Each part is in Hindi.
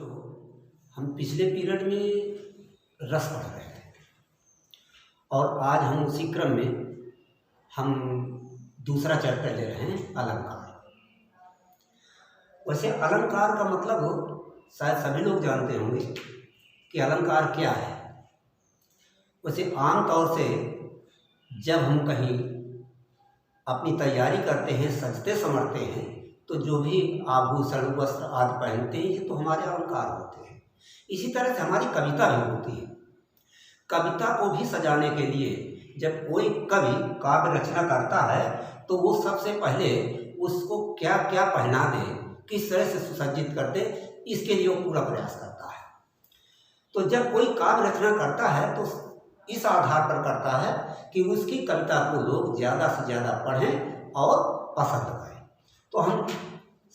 बच्चों, हम पिछले पीरियड में रस पढ़ रहे थे और आज हम उसी क्रम में हम दूसरा चैप्टर ले रहे हैं अलंकार। वैसे अलंकार का मतलब शायद सभी लोग जानते होंगे कि अलंकार क्या है। वैसे आम तौर से जब हम कहीं अपनी तैयारी करते हैं, सजते संवरते हैं, तो जो भी आभूषण वस्त्र आदि पहनते हैं ये तो हमारे अलंकार होते हैं। इसी तरह से हमारी कविता भी होती है। कविता को भी सजाने के लिए जब कोई कवि काव्य रचना करता है तो वो सबसे पहले उसको क्या क्या पहना दे, किस तरह से सुसज्जित कर दे, इसके लिए वो पूरा प्रयास करता है। तो जब कोई काव्य रचना करता है तो इस आधार पर करता है कि उसकी कविता को लोग ज़्यादा से ज़्यादा पढ़ें और पसंद करें। तो हम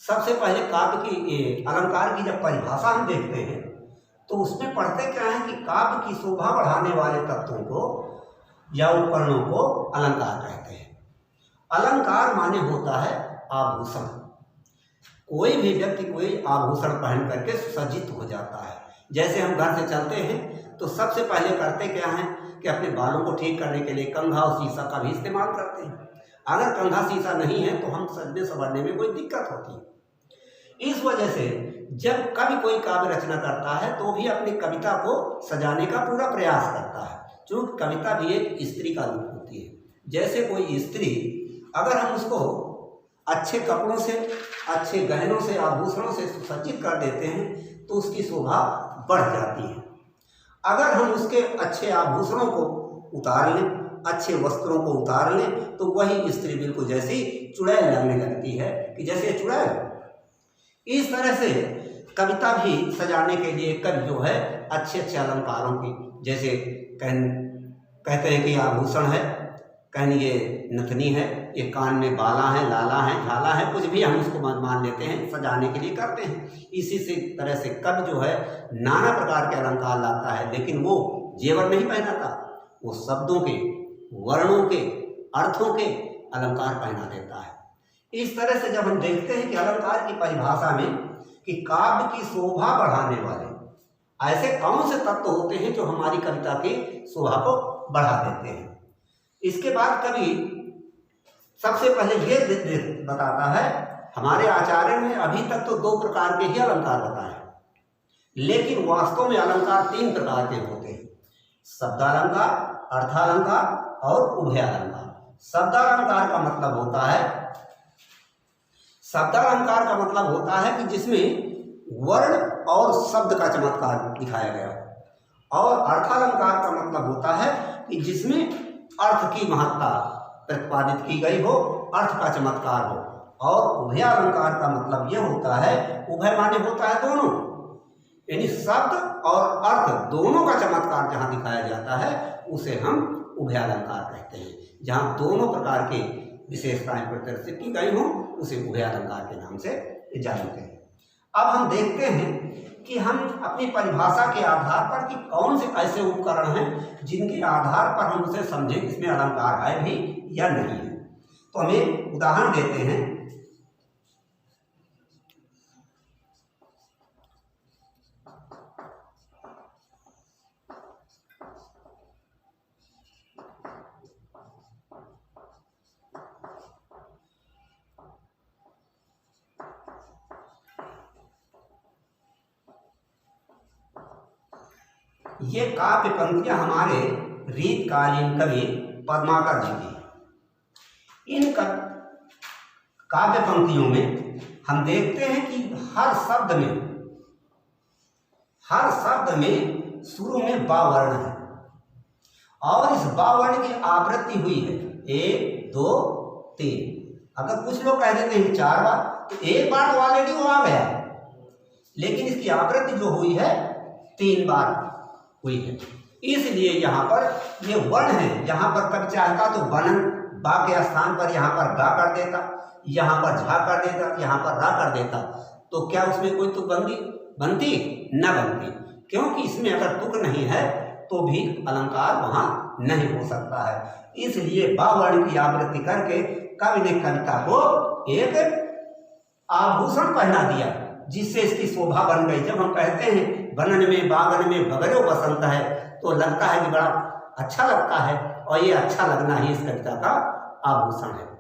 सबसे पहले काव्य की अलंकार की जब परिभाषा हम देखते हैं तो उसमें पढ़ते क्या है कि काव्य की शोभा बढ़ाने वाले तत्वों को या उपकरणों को अलंकार कहते हैं। अलंकार माने होता है आभूषण। कोई भी व्यक्ति कोई आभूषण पहन करके सुसज्जित हो जाता है। जैसे हम घर से चलते हैं तो सबसे पहले करते क्या हैं कि अपने बालों को ठीक करने के लिए कंघा और शीशा का भी इस्तेमाल करते हैं। अगर कंघा शीशा नहीं है तो हम सजने संवरने में कोई दिक्कत होती है। इस वजह से जब कभी कोई काव्य रचना करता है तो भी अपनी कविता को सजाने का पूरा प्रयास करता है, क्योंकि कविता भी एक स्त्री का रूप होती है। जैसे कोई स्त्री अगर हम उसको अच्छे कपड़ों से, अच्छे गहनों से, आभूषणों से सुसज्जित कर देते हैं तो उसकी शोभा बढ़ जाती है। अगर हम उसके अच्छे आभूषणों को उतार लें, अच्छे वस्त्रों को उतार लें, तो वही स्त्री बिल्कुल जैसी चुड़ैल लगने लगती है कि जैसे चुड़ैल। इस तरह से कविता भी सजाने के लिए कवि जो है अच्छे अच्छे अलंकारों की, जैसे कहते हैं कि आभूषण है, कहने ये नथनी है, ये कान में बाला है, लाला है, झाला है, कुछ भी हम उसको मान लेते हैं, सजाने के लिए करते हैं। इसी से तरह से कवि जो है नाना प्रकार के अलंकार लाता है, लेकिन वो जेवर नहीं पहनाता, वो शब्दों के, वर्णों के, अर्थों के अलंकार पहना देता है। इस तरह से जब हम देखते हैं कि अलंकार की परिभाषा में कि काव्य की शोभा बढ़ाने वाले ऐसे कौन से तत्व होते हैं जो हमारी कविता की शोभा को बढ़ा देते हैं। इसके बाद कवि सबसे पहले ये बताता है, हमारे आचार्य ने अभी तक तो 2 प्रकार के ही अलंकार बताए, लेकिन वास्तव में अलंकार 3 प्रकार के होते हैं: शब्दालंकार, अर्थालंकार और उभयालंकार। शब्दालंकार का मतलब होता है, शब्दालंकार का मतलब होता है कि जिसमें वर्ण और शब्द का चमत्कार दिखाया गया हो, और अर्थालंकार का मतलब होता है कि जिसमें अर्थ की महत्ता प्रतिपादित की गई हो, अर्थ का चमत्कार हो। और उभयालंकार का मतलब यह होता है, उभय माने होता है दोनों, यानी शब्द और अर्थ दोनों का चमत्कार जहाँ दिखाया जाता है उसे हम उभयालंकार कहते हैं। जहाँ दोनों प्रकार के विशेषताएं प्रदर्शित की गई हों उसे उभयालंकार के नाम से जानते हैं। अब हम देखते हैं कि हम अपनी परिभाषा के आधार पर कि कौन से ऐसे उपकरण हैं जिनके आधार पर हम उसे समझें इसमें अलंकार है भी या नहीं है। तो हमें उदाहरण देते हैं। ये काव्य पंक्तियां हमारे रीतकालीन कवि पद्माकर जी की। इन काव्य पंक्तियों में हम देखते हैं कि हर शब्द में शुरू में बा वर्ण है और इस बा वर्ण की आवृत्ति हुई है 1, 2, 3। अगर कुछ लोग कह देते हैं 4 बार तो 1 बार तो ऑलरेडी वो आ गया, लेकिन इसकी आवृत्ति जो हुई है 3 बार हुई है। इसलिए यहाँ पर ये वर्ण है। यहाँ पर कभी चाहता तो बनन बा के स्थान पर यहाँ पर गा कर देता, यहाँ पर झा कर देता, यहाँ पर रा कर देता, तो क्या उसमें कोई तुक बनती न बनती, क्योंकि इसमें अगर तुक नहीं है तो भी अलंकार वहाँ नहीं हो सकता है। इसलिए बा वर्ण की आवृत्ति करके कवि ने कविता को एक आभूषण पहना दिया, जिससे इसकी शोभा बन गई। जब हम कहते हैं बनन में बागन में बगरो बसंत है, तो लगता है कि बड़ा अच्छा लगता है, और ये अच्छा लगना ही इस कविता का आभूषण है।